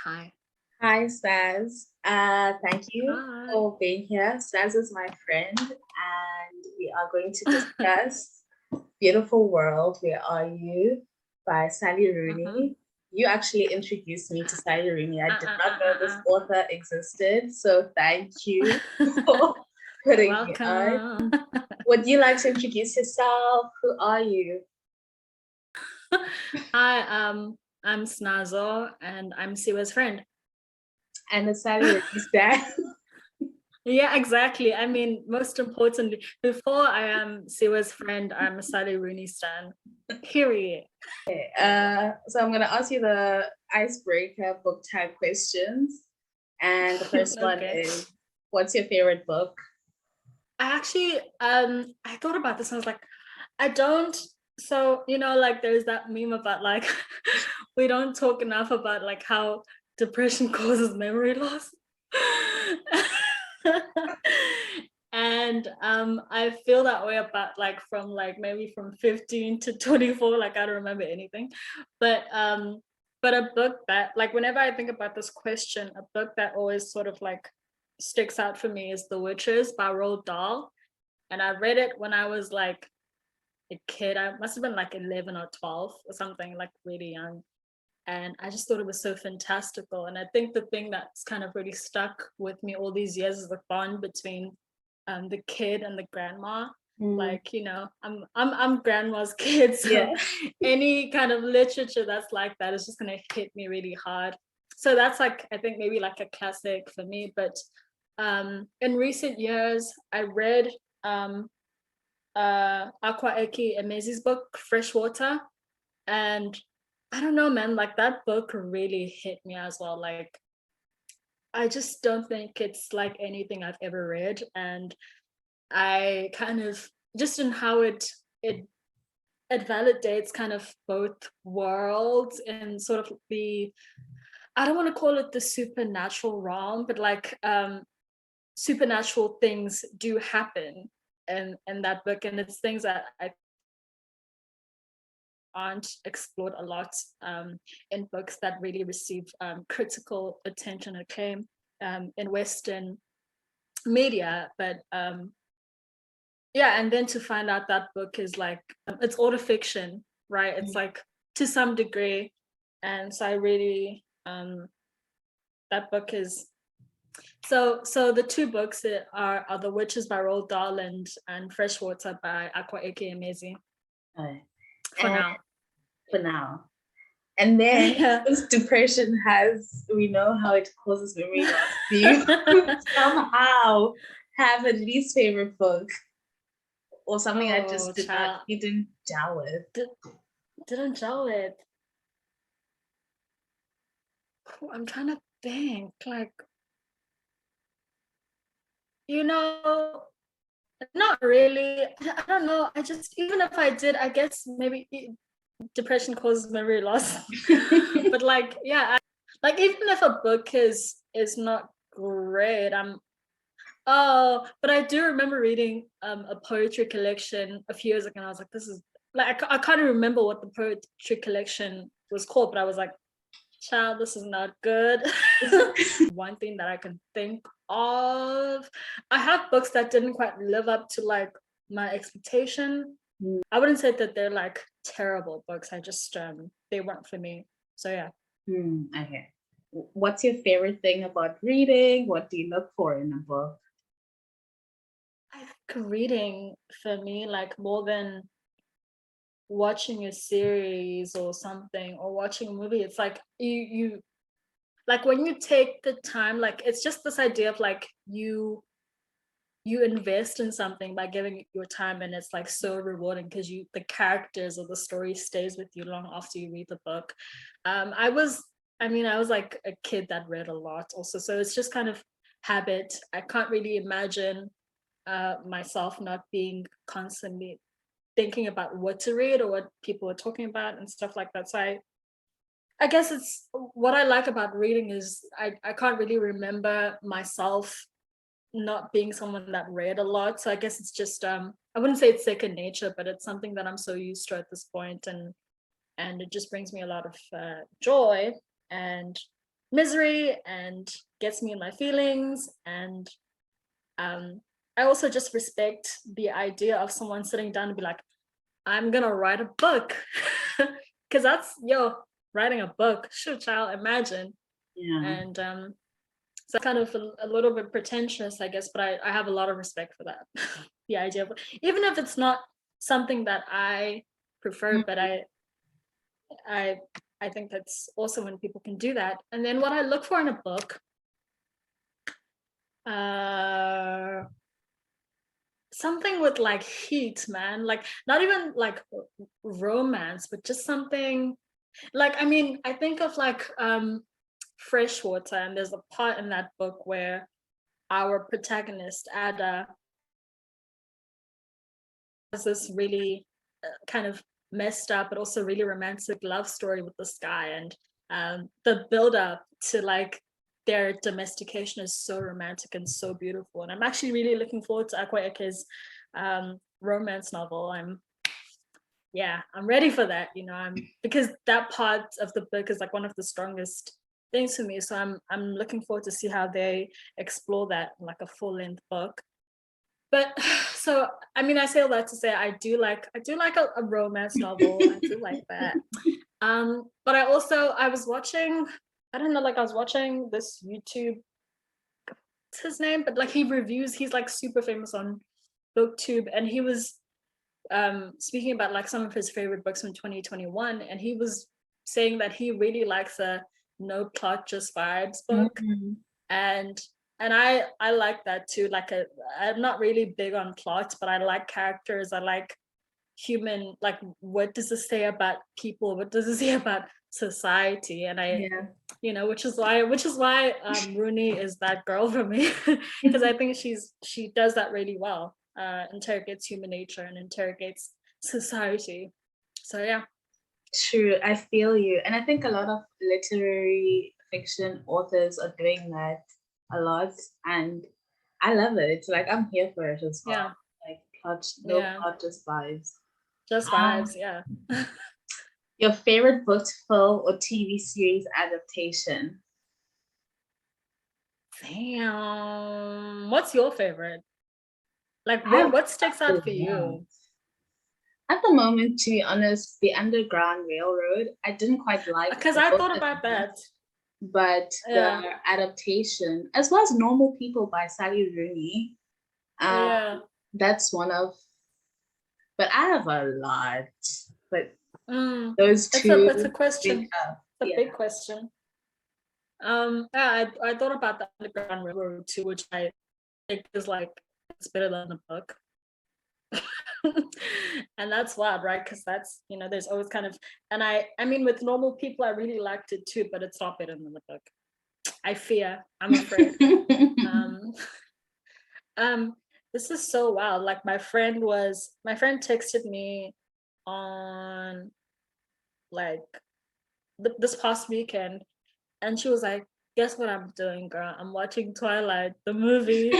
Hi. Hi, Stas. Thank you Hi. for being here. Stas is my friend, and we are going to discuss Beautiful World, Where Are You by Sally Mm-hmm. Rooney. You actually introduced me to Sally Rooney. I did not know this Uh. author existed, so thank you You're for putting me on. welcome. Would you like to introduce yourself? Who are you? Hi, I'm Sinazo and I'm Siwe's friend. And the Sally Rooney stan. Yeah, exactly. I mean, most importantly, before I am Siwe's friend, I'm a Sally Rooney stan. Period. So I'm going to ask you the icebreaker book type questions. And the first one Okay. is, what's your favorite book? I actually I thought about this and I was like, I don't so like there's that meme about like we don't talk enough about like how depression causes memory loss. And I feel that way about like from like maybe from 15 to 24, like I don't remember anything. But a book that like whenever I think about this question, a book that always sort of like sticks out for me is The Witches by Roald Dahl. And I read it when I was like a kid. I must have been like 11 or 12 or something, like really young. And I just thought it was so fantastical. And I think the thing that's kind of really stuck with me all these years is the bond between the kid and the grandma. Like, I'm grandma's kid, so Yeah. any kind of literature that's like that is just gonna hit me really hard. So that's like I think maybe like a classic for me. But in recent years, I read Aqua Eki Emezi's book, Freshwater, and I don't know, man, like that book really hit me as well. Like, I just don't think it's like anything I've ever read. And I kind of just in how it validates kind of both worlds and sort of the I don't want to call it the supernatural realm, but like supernatural things do happen in that book. And it's things that I aren't explored a lot in books that really receive critical attention and acclaim in Western media. But yeah, and then to find out that book is like it's autofiction, right? It's like to some degree, and so I really that book is so the two books that are The Witches by Roald Dahl and Freshwater by Aqua Eke Emezi Right. for And now. for now. And then, Yeah. since depression we know how it causes memory loss. Do you somehow have a least favorite book or something that Oh, just child. you didn't gel with? Didn't gel it. I'm trying to think. Like, you know, not really. I don't know. I just, even if I did, I guess maybe depression causes memory loss. But like, yeah, like even if a book is not great, but I do remember reading a poetry collection a few years ago, and I was like, this is like I can't even remember what the poetry collection was called, but I was like, child, this is not good. One thing that I can think of, I have books that didn't quite live up to like my expectation. I wouldn't say that they're like terrible books. I just they weren't for me. So yeah. Okay. What's your favorite thing about reading? What do you look for in a book? I think reading for me, like more than watching a series or something or watching a movie, it's like you like when you take the time, like it's just this idea of like you invest in something by giving it your time, and it's like so rewarding because you the characters or the story stays with you long after you read the book. I was like a kid that read a lot also, so it's just kind of habit. I can't really imagine myself not being constantly thinking about what to read or what people are talking about and stuff like that. So I guess it's what I like about reading is I can't really remember myself not being someone that read a lot. So I guess it's just I wouldn't say it's second nature, but it's something that I'm so used to at this point, and it just brings me a lot of joy. And misery and gets me in my feelings. And I also just respect the idea of someone sitting down and be like, I'm gonna write a book. Because that's, writing a book. Shoot, child, imagine. Yeah. And so kind of a little bit pretentious, I guess, but I have a lot of respect for that. The idea of, even if it's not something that I prefer, but I think that's awesome when people can do that. And then what I look for in a book, something with like heat, man. Like not even like romance, but just something like, I mean, I think of like Freshwater, and there's a part in that book where our protagonist Ada has this really kind of messed up but also really romantic love story with this guy, and the build up to like their domestication is so romantic and so beautiful. And I'm actually really looking forward to Akwa Eke's romance novel. I'm ready for that, because that part of the book is like one of the strongest things for me. So I'm looking forward to see how they explore that in like a full-length book. But so I mean, I say all that to say I do like a romance novel. I do like that. But I was watching, I don't know, like I was watching this YouTube, what's his name? But like he's like super famous on BookTube, and he was speaking about like some of his favorite books from 2021, and he was saying that he really likes a no plot, just vibes book. And I like that too. Like I'm not really big on plots, but I like characters. I like human, like what does this say about people? What does it say about society? And which is why Rooney is that girl for me, because I think she does that really well. Interrogates human nature and interrogates society. So yeah. True, I feel you. And I think a lot of literary fiction authors are doing that a lot, and I love it. It's like I'm here for it as well. Yeah. Like plot, just vibes. Just vibes, yeah. Your favorite book, film, or TV series adaptation? Damn. What's your favorite? Like what sticks out for you? At the moment, to be honest, the Underground Railroad, I didn't quite like. Because I thought about that. But the adaptation, as well as Normal People by Sally Rooney, that's one of, but I have a lot. But those two. It's a question. It's a big question. I thought about the Underground Railroad too, which I think is like, it's better than the book. And that's wild, right? Because that's, there's always kind of, and I mean with Normal People I really liked it too, but it's not better than the book. I'm afraid. This is so wild. Like my friend texted me on like this past weekend, and she was like, guess what I'm doing, girl? I'm watching Twilight, the movie.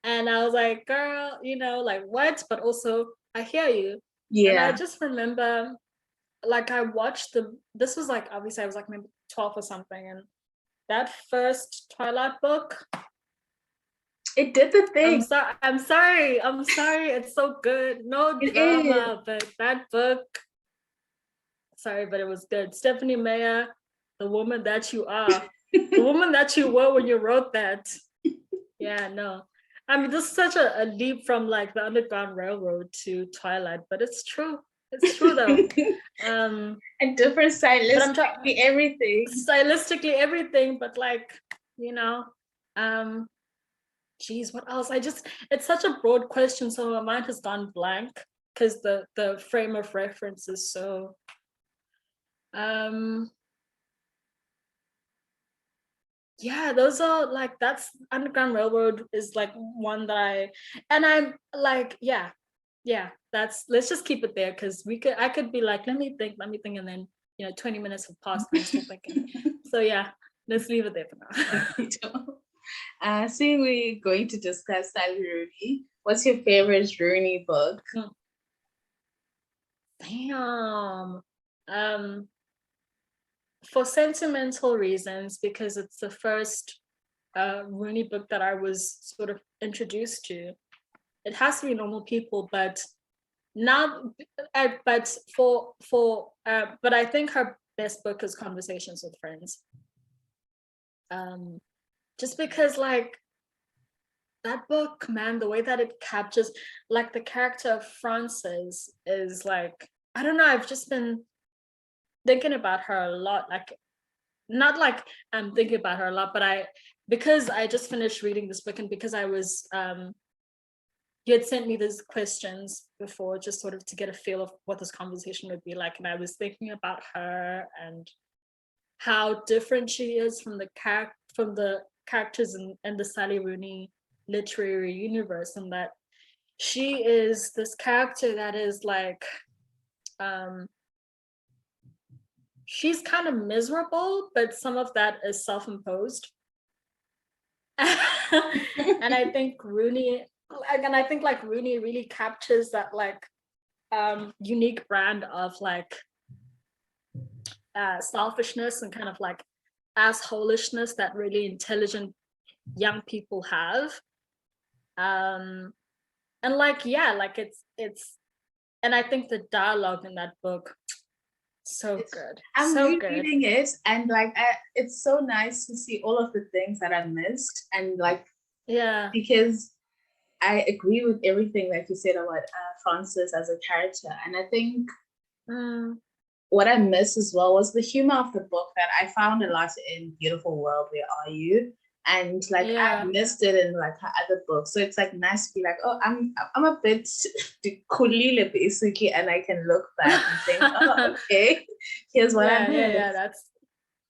And I was like, girl, like what? But also I hear you. Yeah. And I just remember, like I watched this was like, obviously I was like maybe 12 or something. And that first Twilight book, it did the thing. I'm sorry. It's so good. No drama, but that book, sorry, but it was good. Stephanie Meyer, the woman that you are, the woman that you were when you wrote that. Yeah, no. I mean, this is such a leap from like the Underground Railroad to Twilight, but it's true. It's true though. And different stylistically everything. Stylistically everything, but like, geez, what else? It's such a broad question, so my mind has gone blank because the frame of reference is so yeah, those are like, that's Underground Railroad is like one that I'm like, yeah, let's just keep it there, because I could be like, let me think, and then 20 minutes have passed and I'm still thinking. So yeah, let's leave it there for now. Seeing we're going to discuss Sally Rooney, what's your favorite Rooney book? Damn. for sentimental reasons, because it's the first Rooney book that I was sort of introduced to. It has to be Normal People, but not. But but I think her best book is Conversations with Friends. Just because, like, that book, man, the way that it captures, like, the character of Frances is like, I don't know. I've just been thinking about her a lot. Like, not like I'm thinking about her a lot, but because I just finished reading this book, and because I was you had sent me these questions before, just sort of to get a feel of what this conversation would be like, and I was thinking about her and how different she is from the characters in the Sally Rooney literary universe, and that she is this character that is like she's kind of miserable, but some of that is self-imposed. And I think Rooney really captures that, like, unique brand of, like, selfishness and kind of like assholishness that really intelligent young people have. And like, yeah, like it's and I think the dialogue in that book, so good. I'm so rereading it, and like it's so nice to see all of the things that I missed, and like, yeah, because I agree with everything that you said about Frances as a character, and I think what I missed as well was the humor of the book that I found a lot in Beautiful World, Where Are You? And like, I missed it in like her other books, so it's like nice to be like, oh, I'm a bit kulile basically, and I can look back and think, oh, okay, here's what I missed.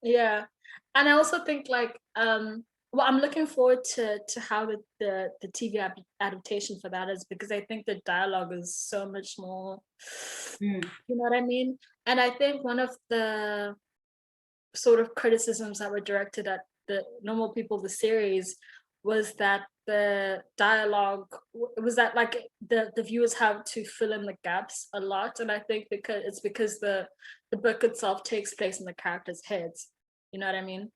And I also think, like, well, I'm looking forward to how the TV adaptation for that is, because I think the dialogue is so much more, you know what I mean? And I think one of the sort of criticisms that were directed at the Normal People, the series, was that the dialogue was that, like, the viewers have to fill in the gaps a lot, and I think because the book itself takes place in the characters' heads, you know what I mean?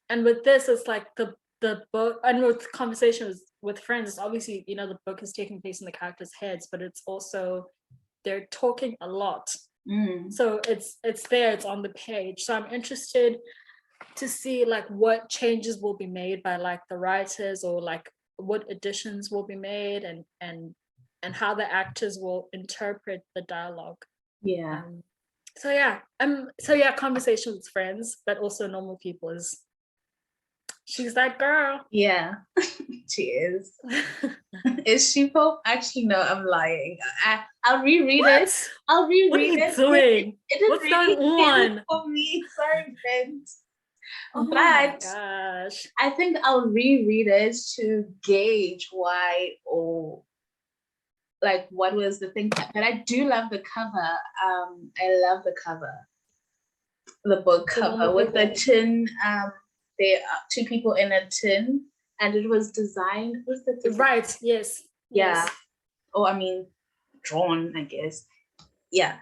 And with this, it's like the book, and with Conversations with Friends, it's obviously, you know, the book is taking place in the characters' heads, but it's also, they're talking a lot. So it's there, it's on the page. So I'm interested to see, like, what changes will be made by, like, the writers, or like what additions will be made, and how the actors will interpret the dialogue. Conversation with Friends, but also Normal People is, she's that girl. Yeah, she is. Is she Pope? Actually, no, I'm lying. I'll reread it. I'll reread what are you it. doing? What's really going on for me? Sorry, friends. Oh my gosh. I think I'll reread it to gauge why, or like what was the thing. But I do love the cover. I love the cover, the book cover with the tin. There are two people in a tin, and it was designed with the right. Yes. Yeah. Oh, I mean, drawn, I guess. Yeah.